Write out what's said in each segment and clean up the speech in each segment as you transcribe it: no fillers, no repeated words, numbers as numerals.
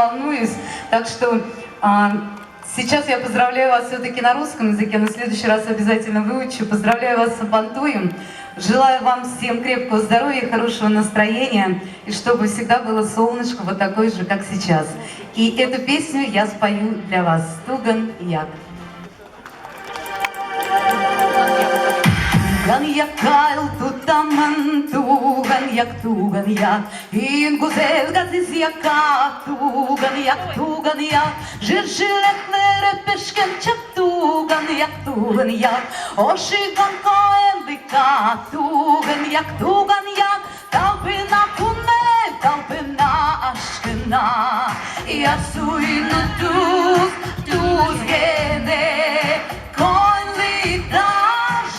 волнуюсь. Так что сейчас я поздравляю вас все-таки на русском языке, на следующий раз обязательно выучу. Поздравляю вас с Сабантуем. Желаю вам всем крепкого здоровья, хорошего настроения, и чтобы всегда было солнышко вот такое же, как сейчас. И эту песню я спою для вас. Туган як. Туган як кайл тутаман, туган як, ин гузел газиз яка, туган як, жиржилетлере пешкенчак, туган як, ошиган коем туган як, талпина куне, талпина ашкена, я суйна туз гене, конли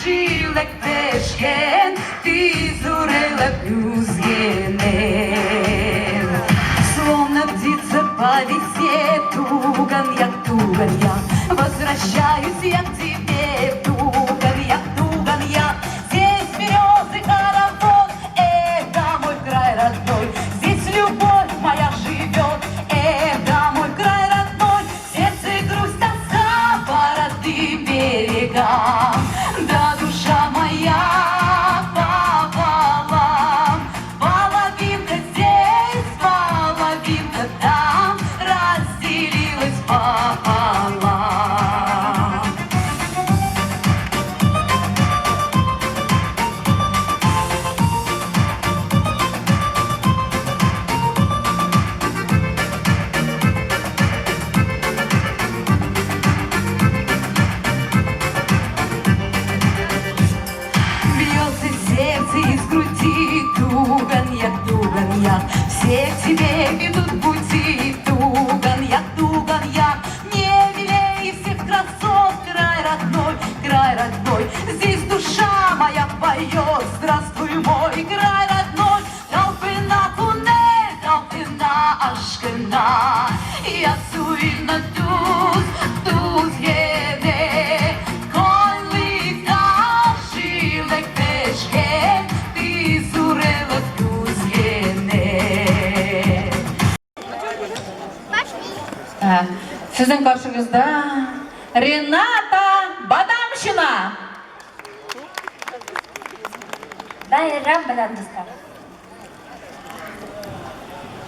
жилек пешкен, ты зурела плюс гене. Словно птица по весне, туган як, возвращаюсь я к тебе, туган як, здесь березы хоровод, это мой край родной, здесь любовь моя живет, это мой край родной, сердце грусть, тоска по родным берегам, да душа моя пополам, половинка здесь, половинка там, разделилась пополам. Бьется сердце из груди, туган як, все к тебе ведут пути, туган як, не милее всех красот, край родной, здесь душа моя поет, здравствуй мой край родной, талпина куне, талпина ашкена, я суйна туз гене, конли жилек пешкен, ты зурела туз гене. Sizin karşınızda Рената Бадамшина. Байрам Бадамдыста.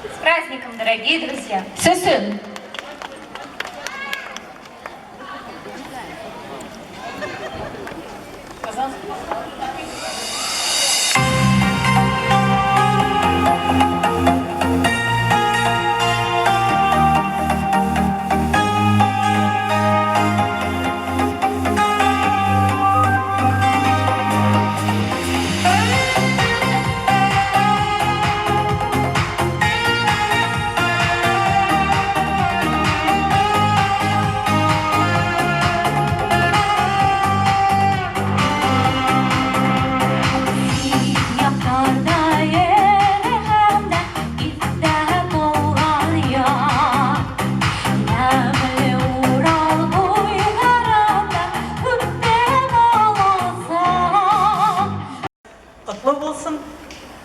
С праздником, дорогие друзья! Sesin.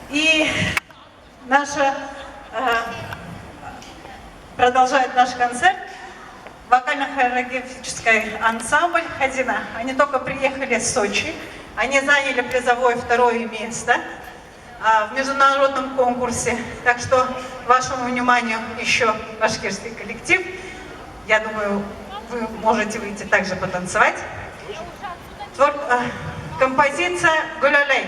И продолжает наш концерт вокально-хореографический ансамбль «Ходина». Они только приехали с Сочи, они заняли призовое 2-е место в международном конкурсе. Так что вашему вниманию еще башкирский коллектив. Я думаю, вы можете выйти также потанцевать. Композиция «Гулялей».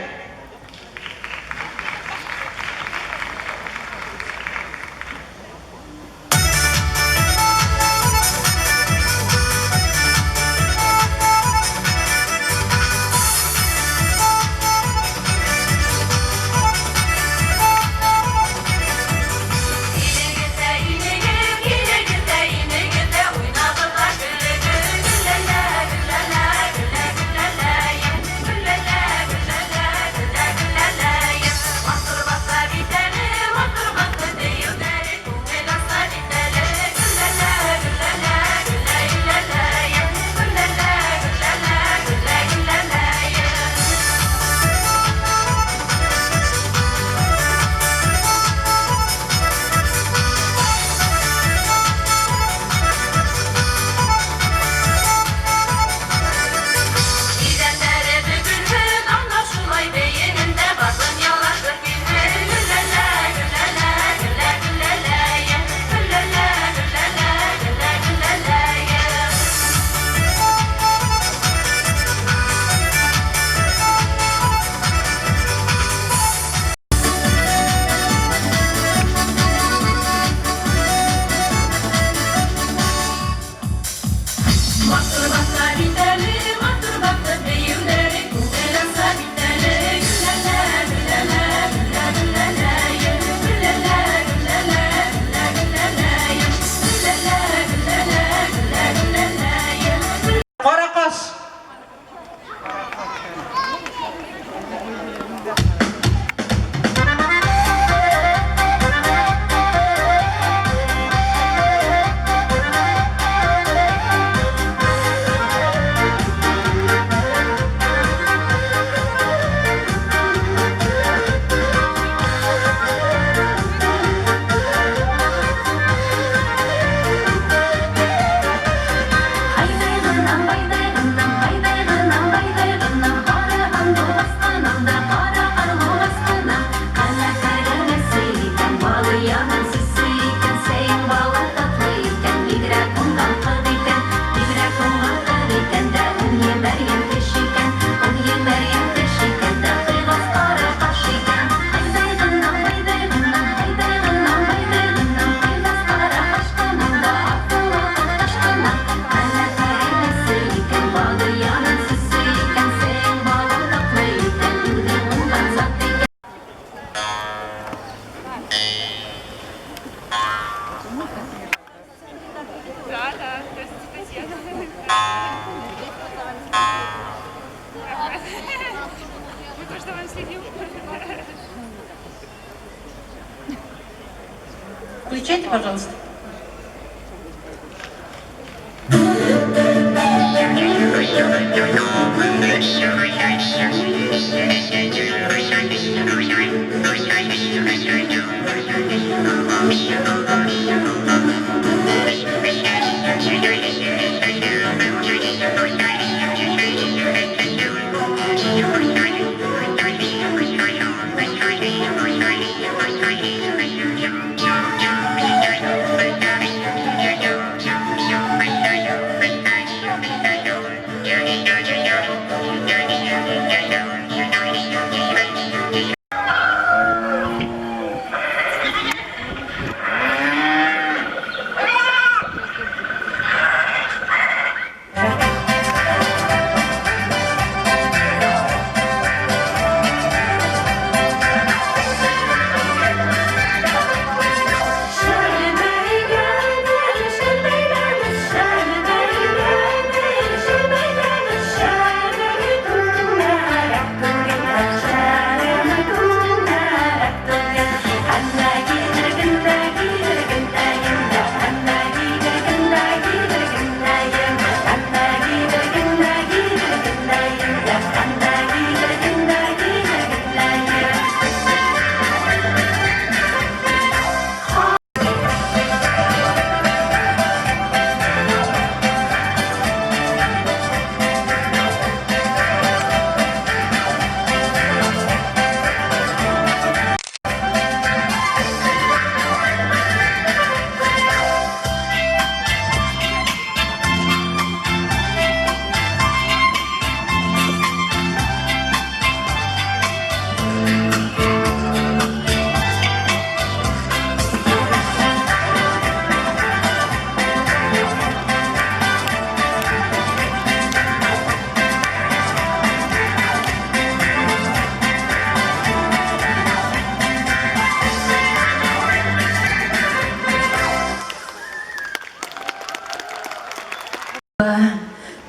Включайте, пожалуйста.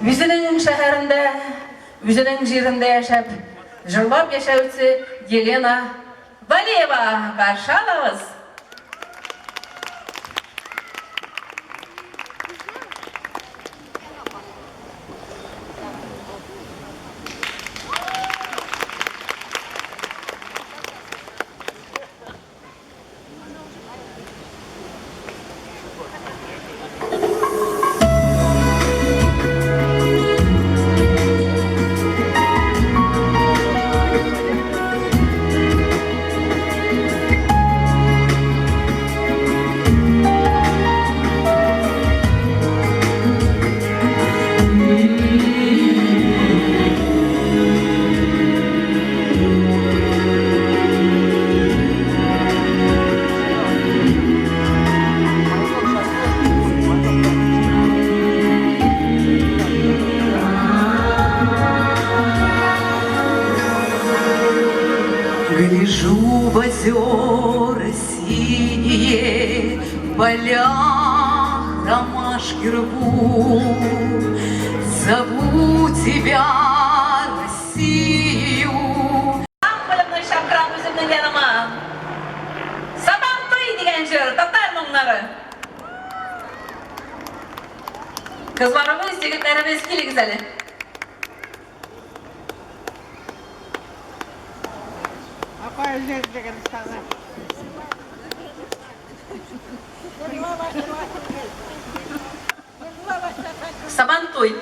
Üzünün şehirinde, üzünün jirinde yaşap, jırlap yaşavısı Yelena Valiyeva karşı alağız. Гляжу в озера синие, в полях ромашки рву. Зову тебя, Россию. Ambulımın şapkıram üzümden yanıma. Sabantoy diyen jır, tatar bunları. Kızlarımız, yigitlerimiz kili güzeli. Sabantoy.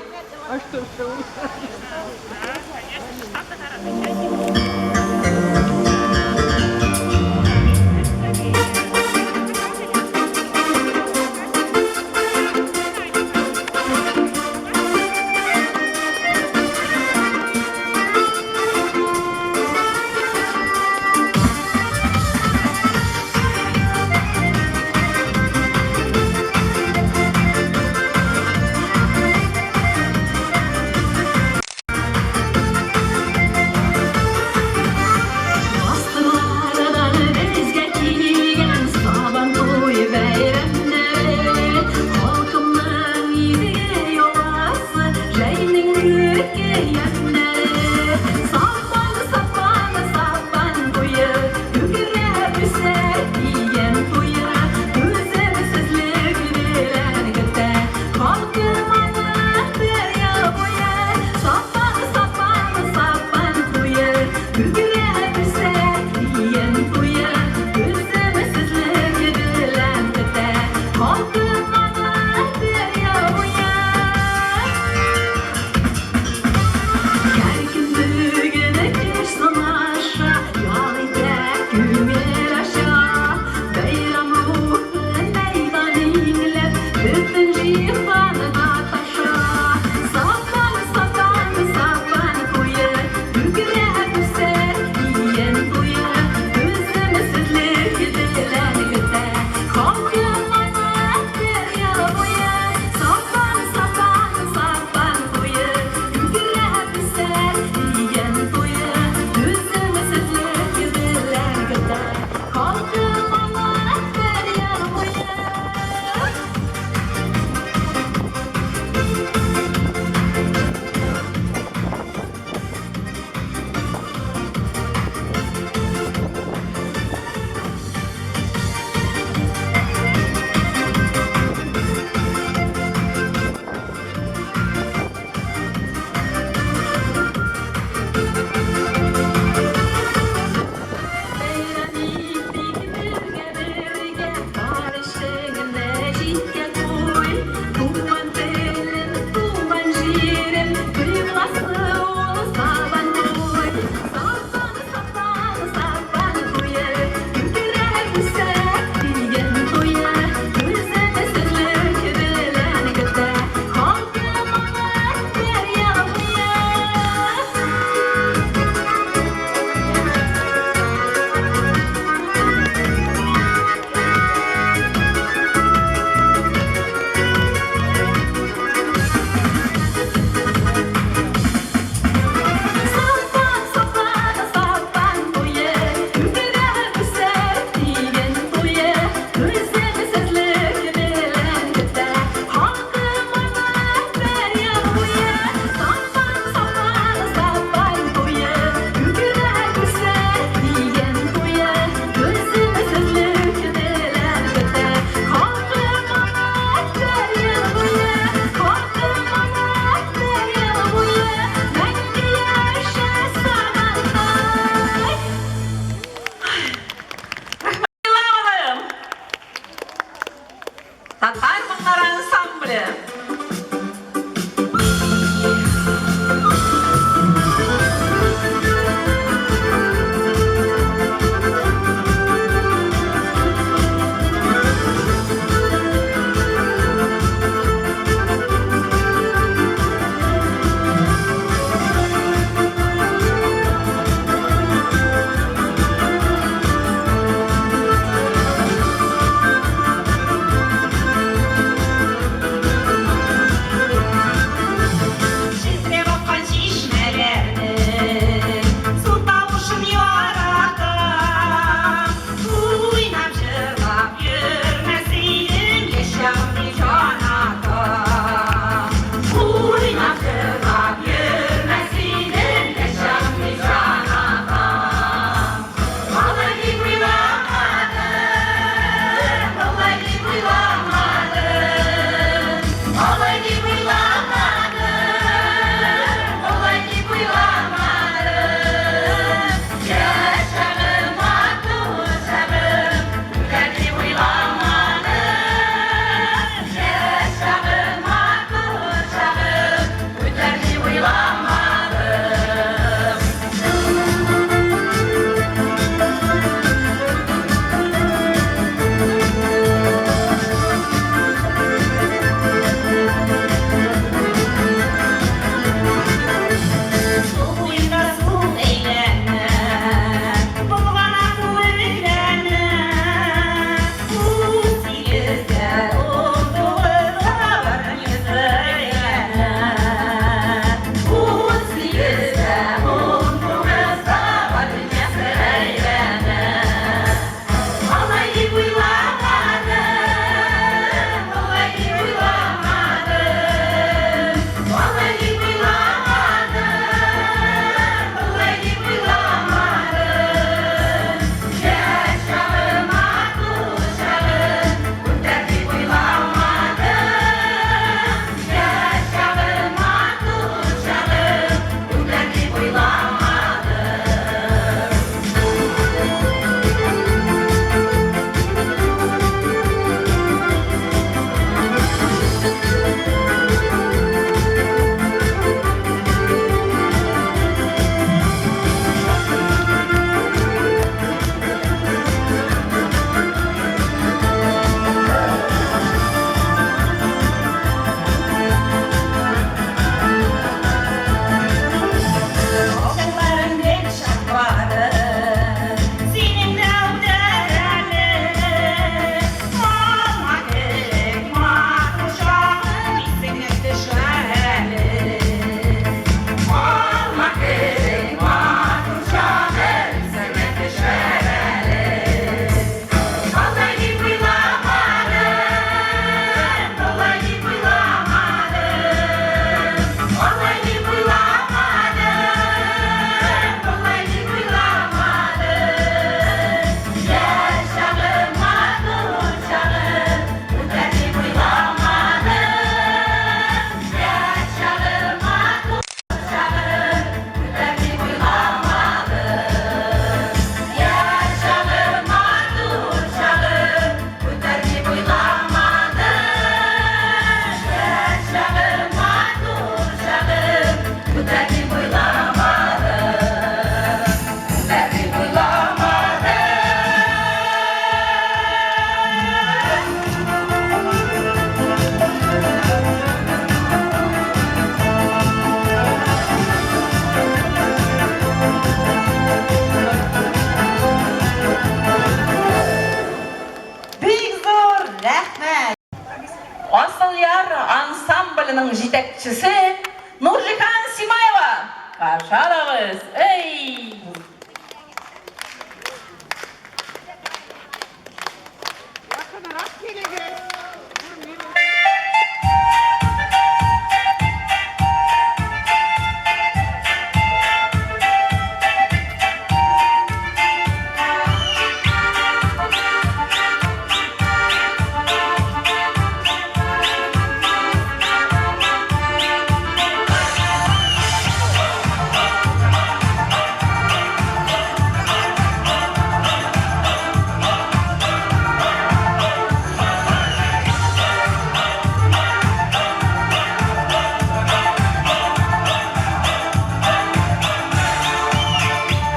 çalarız. Ey!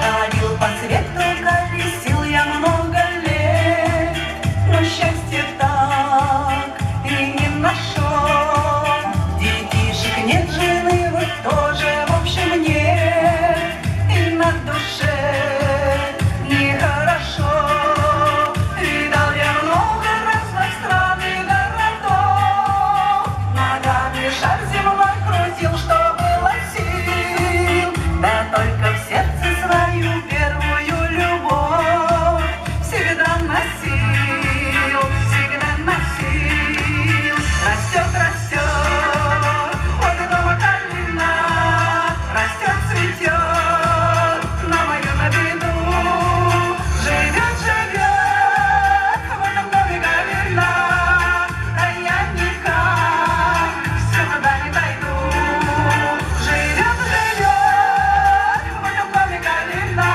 Ходил по свету, колесил я много лет, но счастья так и не нашел. Детишек нет, жены вот тоже, в общем, нет, и на душе нехорошо. Видал я много разных стран и городов, ногами шар земной крутил, что было сил, да только в сердце свою первую любовь всегда носил, всегда носил. Растет, растет, от дома калина, растет, цветет, на мою на виду. Живет, живет, в этом доме калина, а я никак сюда не дойду. Живет, живет, в этом доме калина,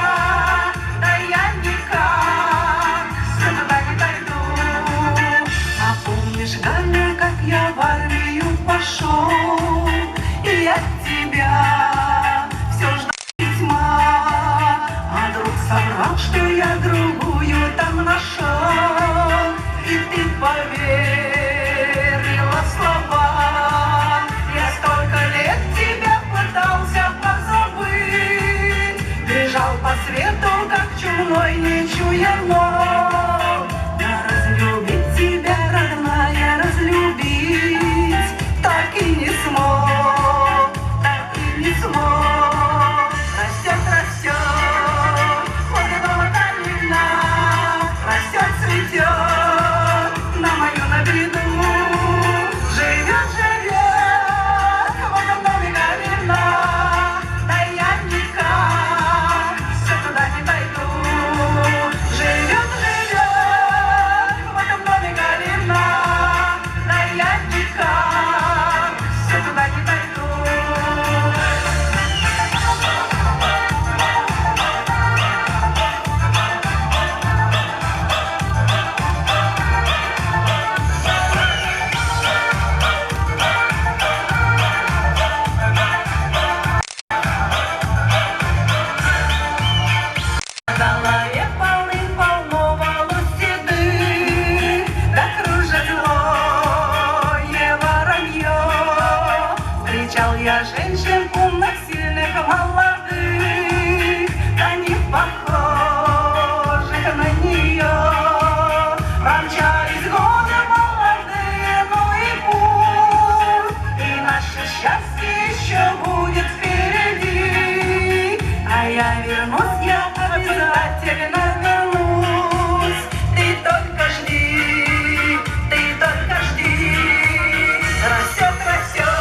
а я никак сюда не дойду. А помнишь, Галя, как я в армию пошел, и я тебя все ждал письма, а друг соврал, что я другую там нашел, и ты поверила словам. Я столько лет тебя пытался позабыть, бежал по свету, как чумной, не чуя ног. Да разлюбить тебя, родная, разлюбить так и не смог, так и не смог. Растет, растет, возле дома калина, растет, цветет, на мою на виду. Живет, живет, в этом доме калина, да я никак все туда не дойду. Живет, живет, в этом доме калина, да я никак все туда не дойду. В голове полным-полно волос седых, да кружит злое воронье. Встречал я женщин умных, сильных, молодых, да не похожих на нее. Промчались годы молодые, ну и пусть, и наше счастье еще будет впереди. А я вернусь, я обязательно вернусь. Ты только жди, ты только жди. Растет, растет,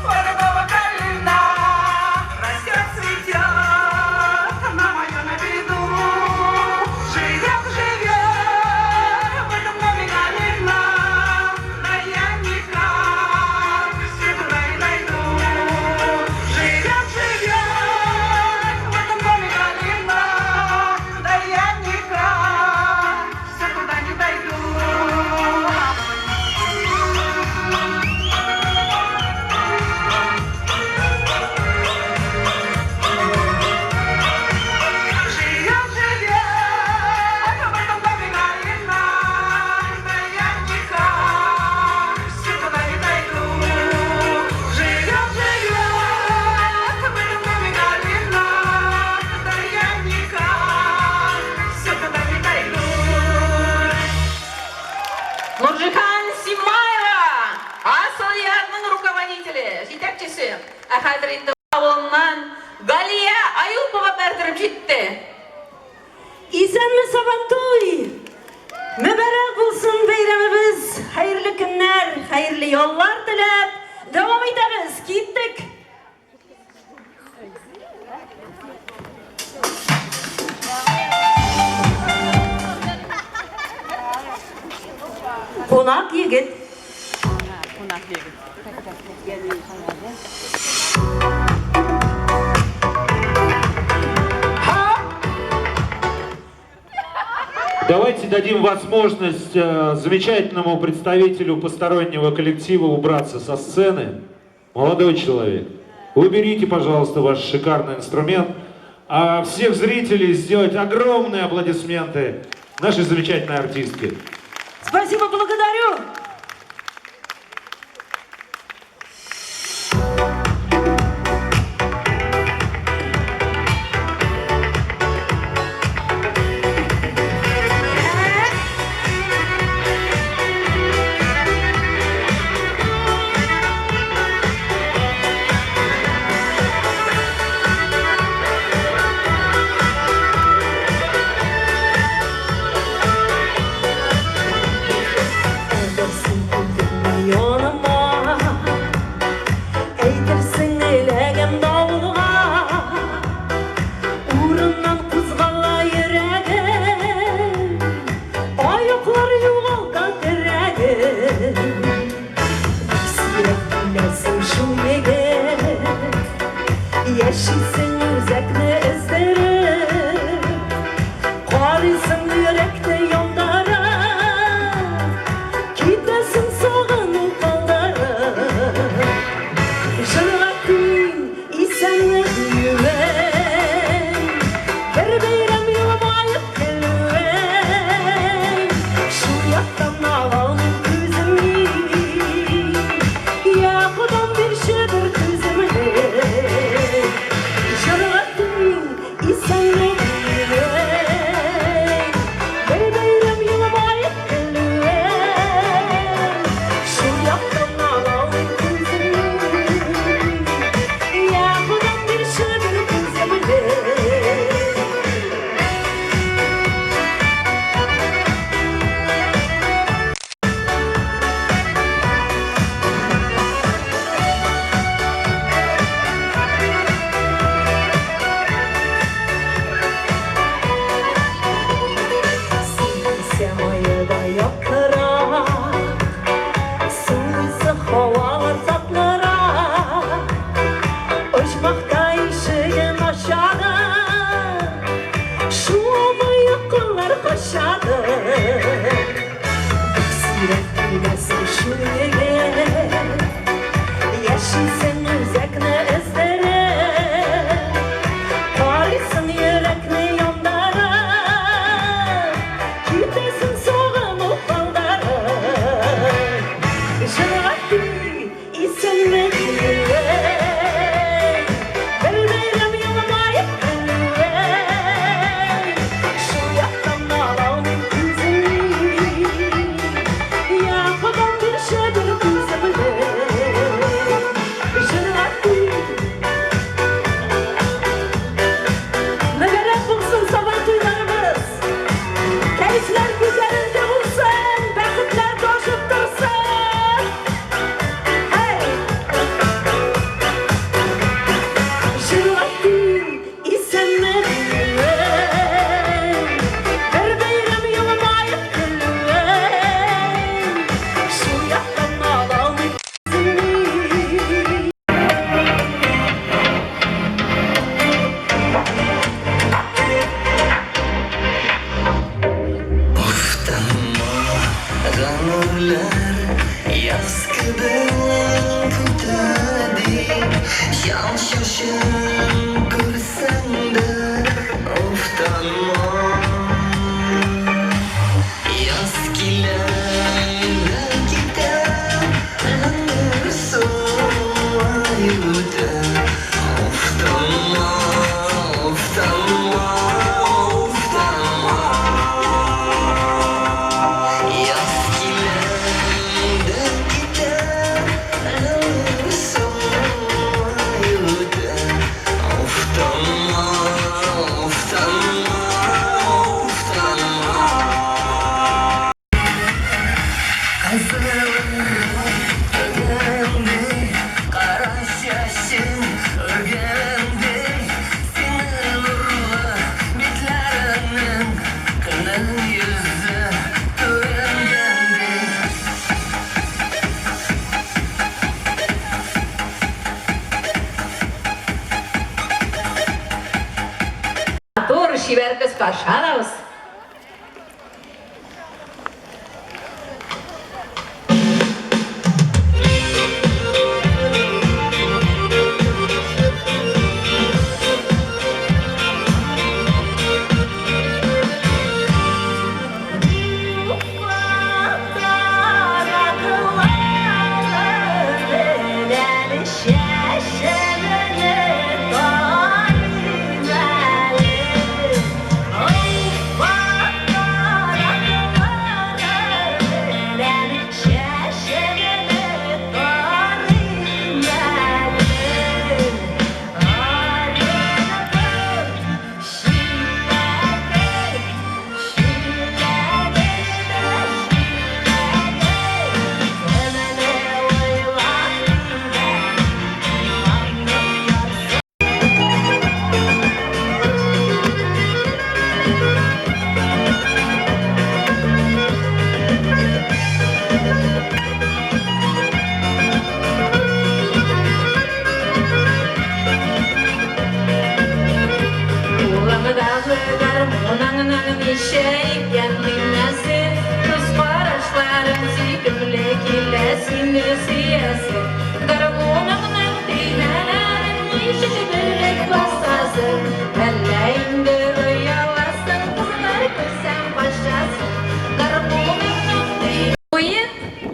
от дома калина, растет, цветет, на мою на виду. Живет, живет, в этом доме калина, да я никак сюда не дойду. Живет, живет, в İsenmi Sabantoy. Mübarek olsun beyramımız. Hayırlı günler, hayırlı yollar dilep. Devam ederiz. Gittik. Konak yigit. Давайте дадим возможность замечательному представителю постороннего коллектива убраться со сцены. Молодой человек, уберите, пожалуйста, ваш шикарный инструмент. А всех зрителей сделать огромные аплодисменты нашей замечательной артистке. Спасибо, благодарю. Yeşilsin yüzekli izleri, Karısın yürekte yollara, Gidesin sağını kallara. Jırgatın isenle güven, Bir beyrem yılmayıp gelven, Şu yaktan alalım gözümü, Yakudan bir şeydir gözümü. Yeşilsin yüzekli izleri, Karısın yürekli yollara, Gidesin soğanı kallara. Jırgatın isenle güven, şiver kız karşı alabız.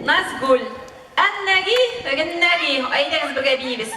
Nazgul, Annagi, Rennagi, ayda birga biyimiz.